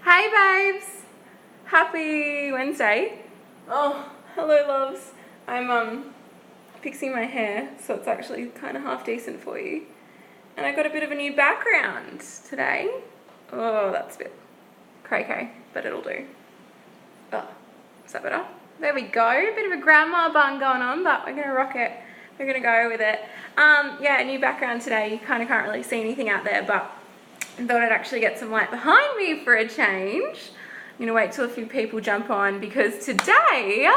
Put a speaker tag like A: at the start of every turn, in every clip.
A: Hey babes! Happy Wednesday. Oh, hello loves. I'm fixing my hair so it's actually kind of half decent for you. And I got a bit of a new background today. Oh, that's a bit cray-cray, but it'll do. Oh, is that better? There we go. A bit of a grandma bun going on, but we're gonna rock it. We're gonna go with it. Yeah, a new background today. You kind of can't really see anything out there, but I thought I'd actually get some light behind me for a change. I'm gonna wait till a few people jump on because today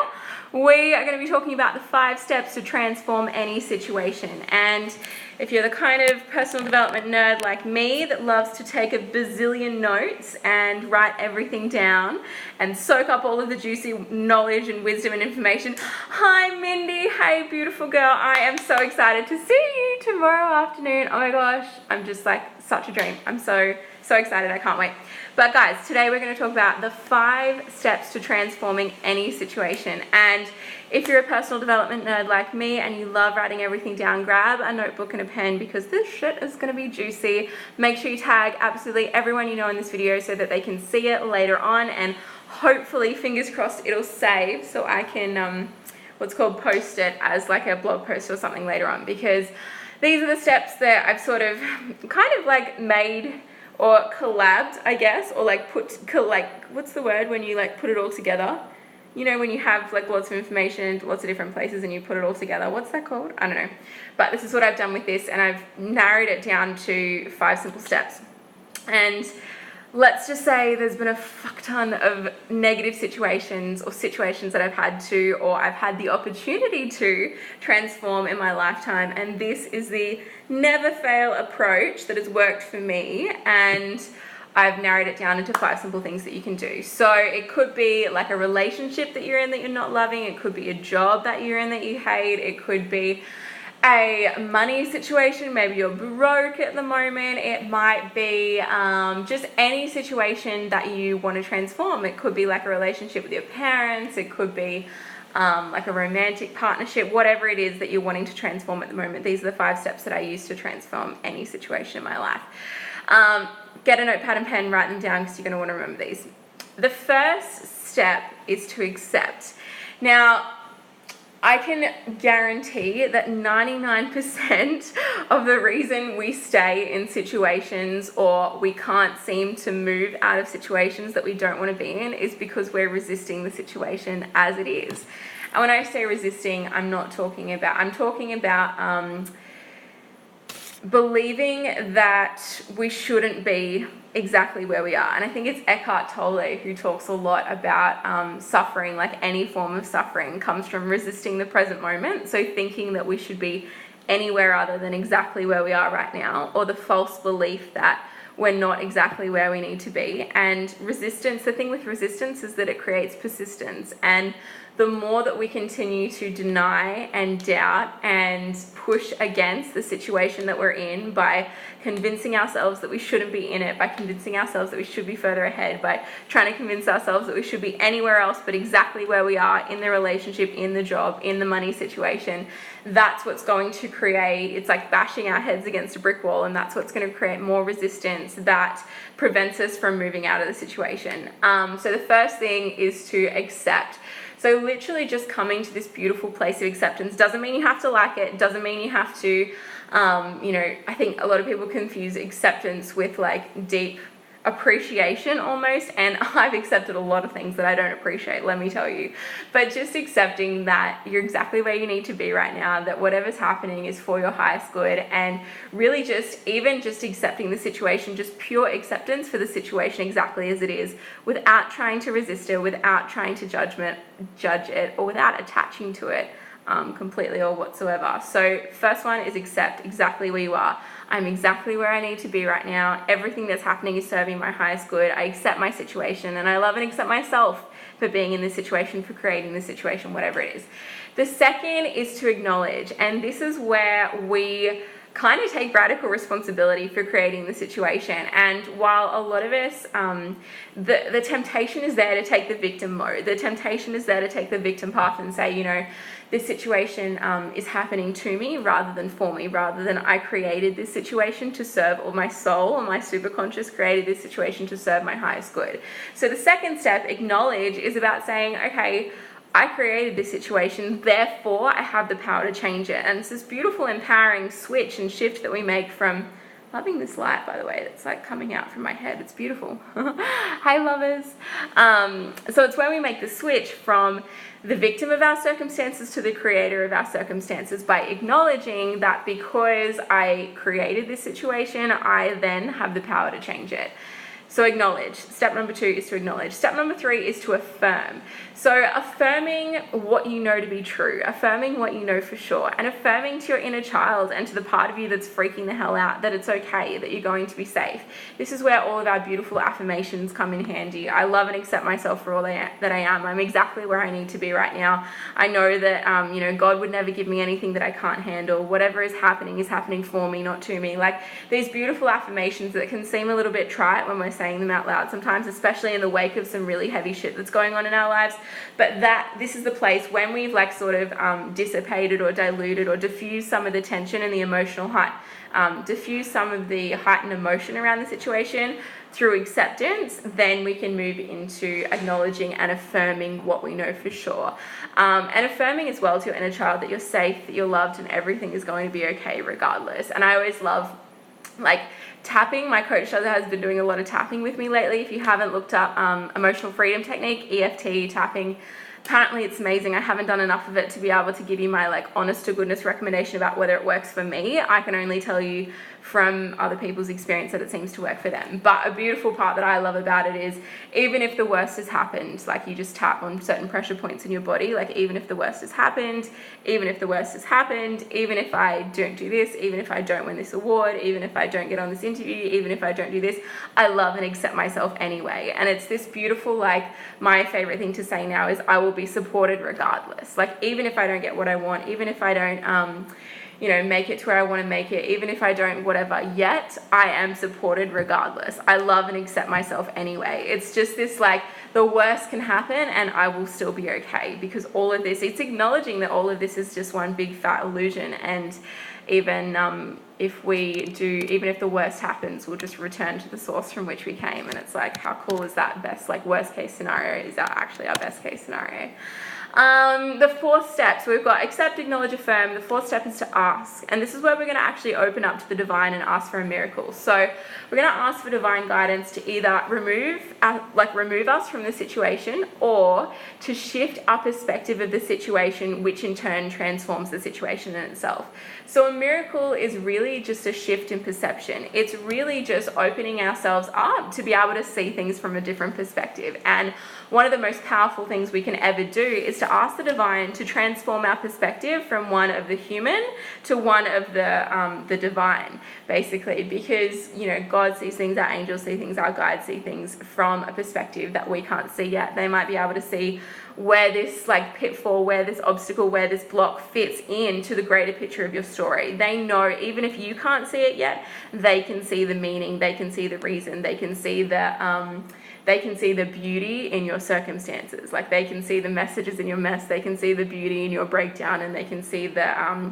A: we are going to be talking about the 5 steps to transform any situation. And if you're the kind of personal development nerd like me that loves to take a bazillion notes and write everything down and soak up all of the juicy knowledge and wisdom and information. Hi Mindy, hey beautiful girl, I am so excited to see you tomorrow afternoon. Oh my gosh, I'm just like such a dream. I'm so excited, I can't wait. But guys, today we're going to talk about the 5 steps to transforming any situation. And if you're a personal development nerd like me and you love writing everything down, grab a notebook and a pen because this shit is going to be juicy. Make sure you tag absolutely everyone you know in this video so that they can see it later on, and hopefully, fingers crossed, it'll save so I can what's called post it as like a blog post or something later on, because these are the steps that I've sort of kind of like made or collabed, I guess, or like what's the word when you like put it all together? You know, when you have like lots of information, lots of different places and you put it all together. What's that called? I don't know. But this is what I've done with this, and I've narrowed it down to 5 simple steps. And let's just say there's been a fuck ton of negative situations or situations that I've had to, or I've had the opportunity to transform in my lifetime. And this is the never fail approach that has worked for me. And I've narrowed it down into 5 simple things that you can do. So it could be like a relationship that you're in that you're not loving. It could be a job that you're in that you hate. It could be a money situation. Maybe you're broke at the moment. It might be just any situation that you want to transform. It could be like a relationship with your parents. It could be like a romantic partnership, whatever it is that you're wanting to transform at the moment. These are the 5 steps that I use to transform any situation in my life. Get a notepad and pen, write them down because you're going to want to remember these. The first step is to accept. Now, I can guarantee that 99% of the reason we stay in situations or we can't seem to move out of situations that we don't want to be in is because we're resisting the situation as it is. And when I say resisting, I'm talking about believing that we shouldn't be exactly where we are. And I think it's Eckhart Tolle who talks a lot about suffering, like any form of suffering comes from resisting the present moment. So thinking that we should be anywhere other than exactly where we are right now, or the false belief that we're not exactly where we need to be. And resistance, the thing with resistance is that it creates persistence. And the more that we continue to deny and doubt and push against the situation that we're in by convincing ourselves that we shouldn't be in it, by convincing ourselves that we should be further ahead, by trying to convince ourselves that we should be anywhere else but exactly where we are in the relationship, in the job, in the money situation, that's what's going to create, it's like bashing our heads against a brick wall, and that's what's going to create more resistance that prevents us from moving out of the situation. So the first thing is to accept. So literally just coming to this beautiful place of acceptance doesn't mean you have to like it, doesn't mean you have to, I think a lot of people confuse acceptance with like deep appreciation almost, and I've accepted a lot of things that I don't appreciate, let me tell you. But just accepting that you're exactly where you need to be right now, that whatever's happening is for your highest good, and really just accepting the situation, just pure acceptance for the situation exactly as it is, without trying to resist it, without trying to judge it, or without attaching to it completely or whatsoever. So first one is accept exactly where you are. I'm exactly where I need to be right now. Everything that's happening is serving my highest good. I accept my situation, and I love and accept myself for being in this situation, for creating this situation, whatever it is. The second is to acknowledge, and this is where we kind of take radical responsibility for creating the situation. And while a lot of us, the temptation is there to take the victim mode. The temptation is there to take the victim path and say, you know, this situation is happening to me rather than for me, rather than I created this situation to serve, or my soul or my superconscious created this situation to serve my highest good. So the second step, acknowledge, is about saying, okay, I created this situation, therefore I have the power to change it. And it's this beautiful, empowering switch and shift that we make from, loving this light, by the way, that's like coming out from my head. It's beautiful. Hi, lovers. So it's where we make the switch from the victim of our circumstances to the creator of our circumstances, by acknowledging that because I created this situation, I then have the power to change it. So acknowledge. Step number 2 is to acknowledge. Step number 3 is to affirm. So affirming what you know to be true, affirming what you know for sure, and affirming to your inner child and to the part of you that's freaking the hell out that it's okay, that you're going to be safe. This is where all of our beautiful affirmations come in handy. I love and accept myself for all that I am. I'm exactly where I need to be right now. I know that, you know, God would never give me anything that I can't handle. Whatever is happening for me, not to me. Like these beautiful affirmations that can seem a little bit trite when we're saying them out loud sometimes, especially in the wake of some really heavy shit that's going on in our lives. But this is the place when we've like sort of dissipated or diluted or diffused some of the tension and the emotional diffuse some of the heightened emotion around the situation through acceptance, then we can move into acknowledging and affirming what we know for sure. And affirming as well to your inner child that you're safe, that you're loved, and everything is going to be okay regardless. And I always love like tapping. My coach has been doing a lot of tapping with me lately. If you haven't looked up emotional freedom technique, EFT tapping, apparently it's amazing. I haven't done enough of it to be able to give you my like honest to goodness recommendation about whether it works for me. I can only tell you from other people's experience that it seems to work for them. But a beautiful part that I love about it is, even if the worst has happened, like you just tap on certain pressure points in your body, like even if the worst has happened, even if I don't do this, even if I don't win this award, even if I don't get on this interview, even if I don't do this, I love and accept myself anyway. And it's this beautiful, like my favorite thing to say now is I will be supported regardless. Like even if I don't get what I want, even if I don't you know, make it to where I want to make it, even if I don't whatever yet, I am supported regardless. I love and accept myself anyway. It's just this like, the worst can happen and I will still be okay, because all of this, it's acknowledging that all of this is just one big fat illusion. And even if the worst happens, we'll just return to the source from which we came. And it's like, how cool is that? Worst case scenario is that actually our best case scenario. The 4th step, so we've got accept, acknowledge, affirm. The 4th step is to ask, and this is where we're going to actually open up to the divine and ask for a miracle. So we're going to ask for divine guidance to either remove us from the situation, or to shift our perspective of the situation, which in turn transforms the situation in itself. So a miracle is really just a shift in perception. It's really just opening ourselves up to be able to see things from a different perspective. And one of the most powerful things we can ever do is to ask the divine to transform our perspective from one of the human to one of the divine, basically, because, you know, God sees things, our angels see things, our guides see things from a perspective that we can't see yet. They might be able to see where this like pitfall, where this obstacle, where this block fits into the greater picture of your story. They know, even if you can't see it yet, they can see the meaning, they can see the reason, they can see the beauty in your circumstances. Like they can see the messages in your mess, they can see the beauty in your breakdown, and they can see the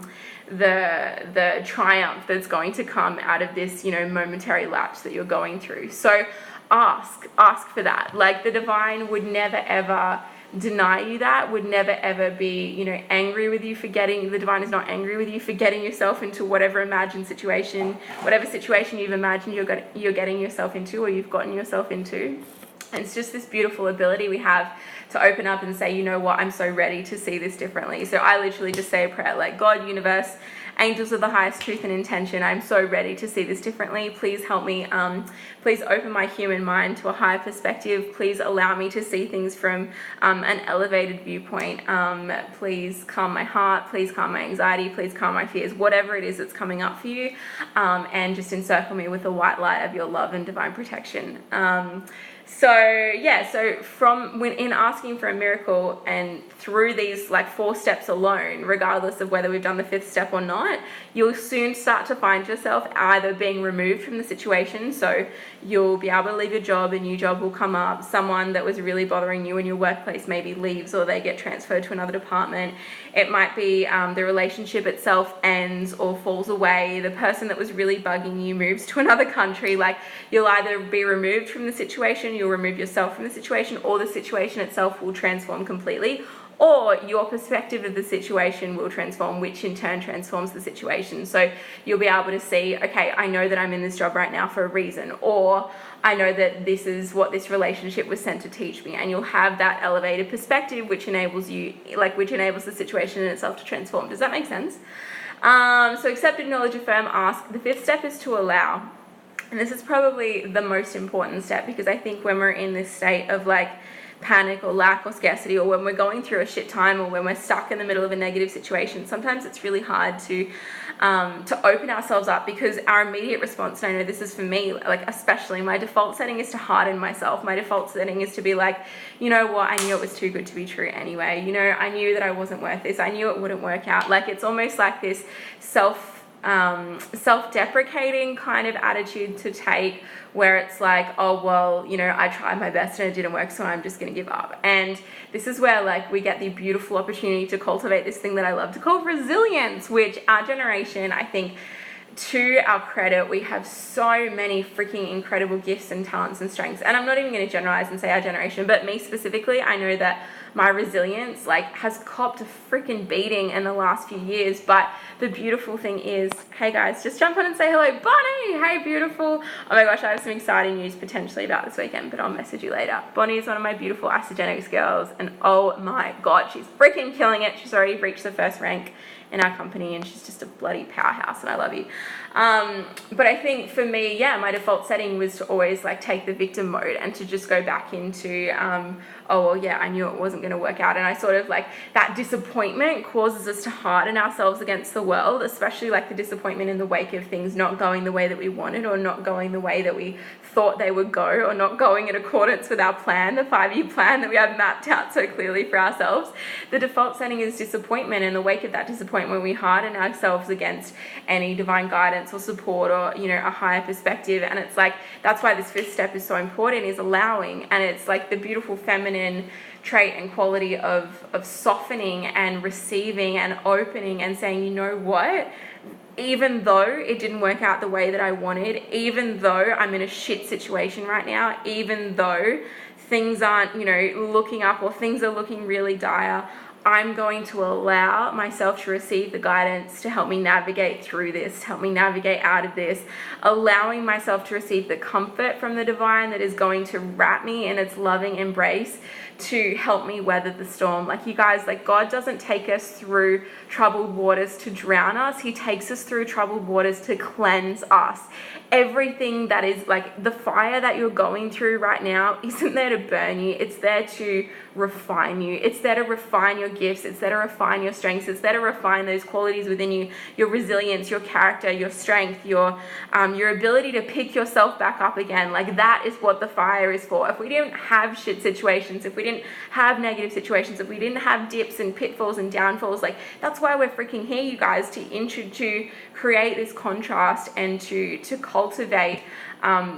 A: triumph that's going to come out of this, you know, momentary lapse that you're going through. So ask for that. Like the divine would never ever deny you that, would never ever be, you know, angry with you for getting, the divine is not angry with you for getting yourself into whatever situation you've imagined you're getting yourself into, or you've gotten yourself into. And it's just this beautiful ability we have to open up and say, you know what, I'm so ready to see this differently. So I literally just say a prayer like, God, universe, angels of the highest truth and intention, I'm so ready to see this differently. Please help me. Please open my human mind to a higher perspective. Please allow me to see things from an elevated viewpoint. Please calm my heart. Please calm my anxiety. Please calm my fears. Whatever it is that's coming up for you, and just encircle me with the white light of your love and divine protection. So from in asking for a miracle and through these like 4 steps alone, regardless of whether we've done the 5th step or not, not, you'll soon start to find yourself either being removed from the situation. So you'll be able to leave your job, a new job will come up, someone that was really bothering you in your workplace maybe leaves, or they get transferred to another department. It might be the relationship itself ends or falls away. The person that was really bugging you moves to another country. Like, you'll either be removed from the situation, you'll remove yourself from the situation, or the situation itself will transform completely, or your perspective of the situation will transform, which in turn transforms the situation. So you'll be able to see, okay, I know that I'm in this job right now for a reason, or I know that this is what this relationship was sent to teach me, and you'll have that elevated perspective, which enables you, which enables the situation in itself to transform. Does that make sense? So accept, acknowledge, affirm, ask. The fifth step is to allow. And this is probably the most important step, because I think when we're in this state of panic or lack or scarcity, or when we're going through a shit time, or when we're stuck in the middle of a negative situation, sometimes it's really hard to open ourselves up, because our immediate response, and I know this is for me, especially, my default setting is to harden myself. My default setting is to be like, you know what, I knew it was too good to be true anyway. You know, I knew that I wasn't worth this. I knew it wouldn't work out. It's almost like this self-deprecating kind of attitude to take, where it's like, oh, well, you know, I tried my best and it didn't work, so I'm just going to give up. And this is where we get the beautiful opportunity to cultivate this thing that I love to call resilience, which our generation, I think, to our credit, we have so many freaking incredible gifts and talents and strengths. And I'm not even going to generalize and say our generation, but me specifically, I know that my resilience has copped a freaking beating in the last few years. But the beautiful thing is, hey guys, just jump on and say hello. Bonnie, hey beautiful. Oh my gosh, I have some exciting news potentially about this weekend, but I'll message you later. Bonnie is one of my beautiful Isagenetics girls, and oh my god, she's freaking killing it. She's already reached the first rank in our company, and she's just a bloody powerhouse, and I love you. But I think for me, yeah, my default setting was to always take the victim mode, and to just go back into oh well, yeah, I knew it wasn't going to work out. And I sort of that disappointment causes us to harden ourselves against the world, especially the disappointment in the wake of things not going the way that we wanted, or not going the way that we thought they would go, or not going in accordance with our plan, the 5-year plan that we have mapped out so clearly for ourselves. The default setting is disappointment. In the wake of that disappointment, we harden ourselves against any divine guidance or support, or, you know, a higher perspective. And it's that's why this fifth step is so important, is allowing. And it's the beautiful feminine trait and quality of softening and receiving and opening and saying, you know what, even though it didn't work out the way that I wanted, even though I'm in a shit situation right now, even though things aren't, you know, looking up, or things are looking really dire, I'm going to allow myself to receive the guidance to help me navigate through this, help me navigate out of this, allowing myself to receive the comfort from the divine that is going to wrap me in its loving embrace to help me weather the storm. You guys, God doesn't take us through troubled waters to drown us. He takes us through troubled waters to cleanse us. Everything that is the fire that you're going through right now isn't there to burn you. It's there to refine you. It's there to refine your gifts. It's there to refine your strengths. It's there to refine those qualities within you, your resilience, your character, your strength, your ability to pick yourself back up again. That is what the fire is for. If we didn't have shit situations, if we didn't have negative situations, if we didn't have dips and pitfalls and downfalls, that's why we're freaking here, you guys, to create this contrast and to cultivate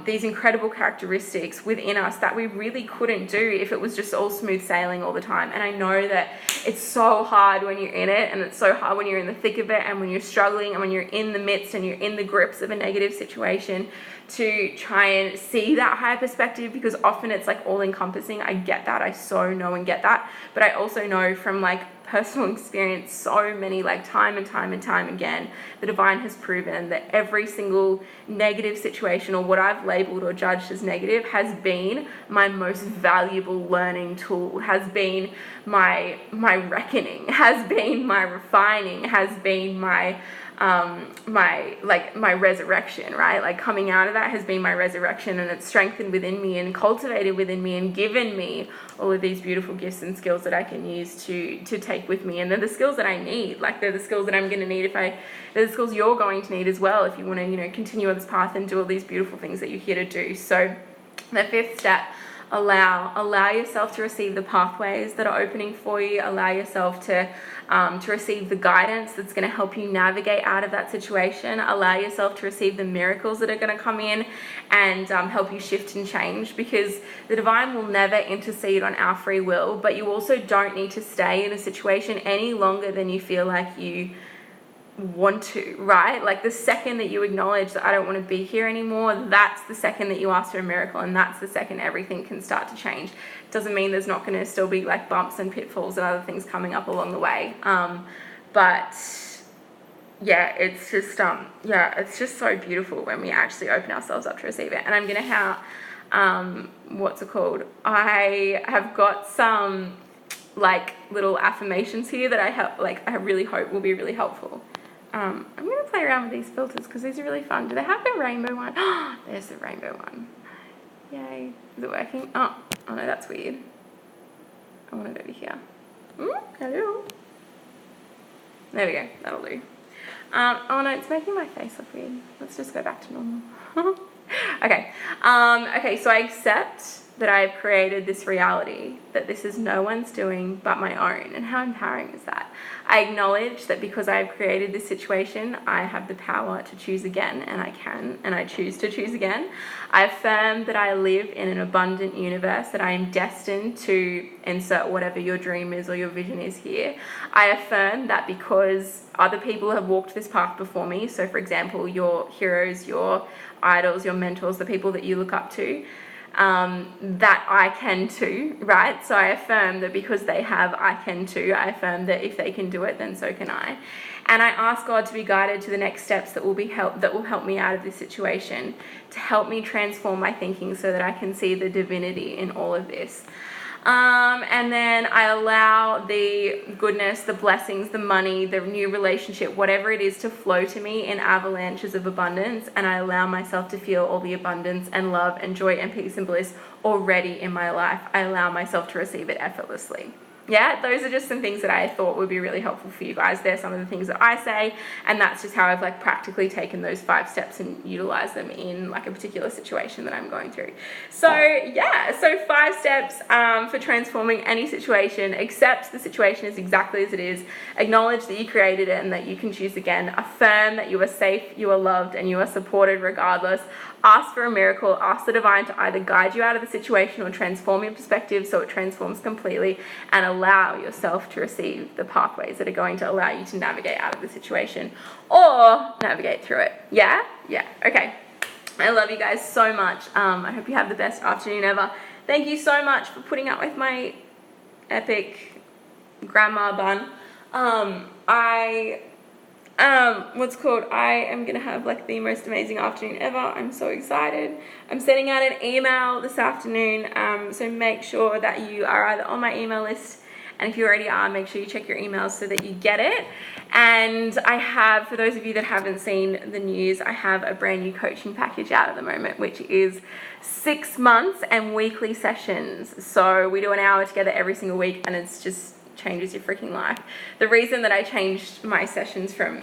A: these incredible characteristics within us that we really couldn't do if it was just all smooth sailing all the time. And I know that it's so hard when you're in it, and it's so hard when you're in the thick of it, and when you're struggling, and when you're in the midst and you're in the grips of a negative situation, to try and see that higher perspective, because often it's all encompassing. I get that. I so know and get that. But I also know from personal experience, so many time and time again, the divine has proven that every single negative situation, or what I've labeled or judged as negative, has been my most valuable learning tool, has been my reckoning, has been my refining, has been my my resurrection, right? Coming out of that has been my resurrection, and it's strengthened within me and cultivated within me and given me all of these beautiful gifts and skills that I can use to take with me. And they're the skills that I need. They're the skills that I'm going to need they're the skills you're going to need as well if you want to, you know, continue on this path and do all these beautiful things that you're here to do. So the fifth step Allow yourself to receive the pathways that are opening for you. Allow yourself to receive the guidance that's going to help you navigate out of that situation. Allow yourself to receive the miracles that are going to come in and help you shift and change, because the divine will never intercede on our free will, but you also don't need to stay in a situation any longer than you feel like you want to, right? Like the second that you acknowledge that I don't want to be here anymore, that's the second that you ask for a miracle, and that's the second everything can start to change. Doesn't mean there's not going to still be like bumps and pitfalls and other things coming up along the way, but yeah, it's just it's just so beautiful when we actually open ourselves up to receive it. And I'm gonna have what's it called, I have got some like little affirmations here that I really hope will be really helpful. I'm going to play around with these filters because these are really fun. Do they have the rainbow one? Oh, there's the rainbow one. Yay. Is it working? Oh no, that's weird. I want it over here. Hello. There we go. That'll do. Oh no, it's making my face look weird. Let's just go back to normal. Okay. Okay, so I accept that I've created this reality, that this is no one's doing but my own. And how empowering is that? I acknowledge that because I've created this situation, I have the power to choose again, and I can, and I choose to choose again. I affirm that I live in an abundant universe, that I am destined to insert whatever your dream is or your vision is here. I affirm that because other people have walked this path before me, so for example, your heroes, your idols, your mentors, the people that you look up to, that I can too, right? So I affirm that because they have, I can too. I affirm that if they can do it, then so can I. And I ask God to be guided to the next steps that will help me out of this situation, to help me transform my thinking so that I can see the divinity in all of this. And then I allow the goodness, the blessings, the money, the new relationship, whatever it is, to flow to me in avalanches of abundance. And I allow myself to feel all the abundance and love and joy and peace and bliss already in my life. I allow myself to receive it effortlessly. Yeah, those are just some things that I thought would be really helpful for you guys. They're some of the things that I say, and that's just how I've like practically taken those 5 steps and utilized them in like a particular situation that I'm going through. So yeah, so 5 steps for transforming any situation. Accept the situation is exactly as it is. Acknowledge that you created it and that you can choose again. Affirm that you are safe, you are loved, and you are supported regardless. Ask for a miracle. Ask the divine to either guide you out of the situation or transform your perspective so it transforms completely, and allow yourself to receive the pathways that are going to allow you to navigate out of the situation or navigate through it. Yeah? Yeah. Okay. I love you guys so much. I hope you have the best afternoon ever. Thank you so much for putting up with my epic grandma bun. I am gonna have like the most amazing afternoon ever. I'm so excited. I'm sending out an email this afternoon, so make sure that you are either on my email list, and if you already are, make sure you check your emails so that you get it. And I have, for those of you that haven't seen the news, I have a brand new coaching package out at the moment, which is 6 months and weekly sessions. So we do an hour together every single week, and it's just changes your freaking life. The reason that I changed my sessions from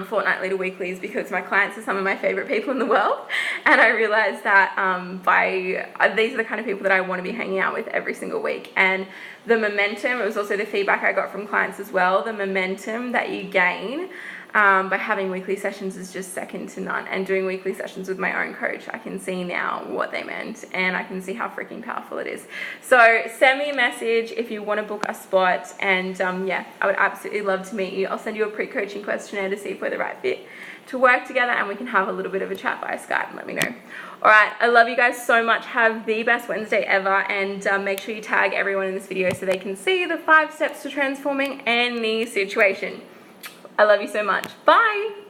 A: fortnightly to weekly is because my clients are some of my favorite people in the world, and I realized that these are the kind of people that I want to be hanging out with every single week. And the momentum, it was also the feedback I got from clients as well, the momentum that you gain by having weekly sessions is just second to none. And doing weekly sessions with my own coach, I can see now what they meant, and I can see how freaking powerful it is. So send me a message if you want to book a spot, and yeah, I would absolutely love to meet you. I'll send you a pre-coaching questionnaire to see if we're the right fit to work together, and we can have a little bit of a chat via Skype and let me know. All right, I love you guys so much. Have the best Wednesday ever, and make sure you tag everyone in this video so they can see the 5 steps to transforming any situation. I love you so much. Bye.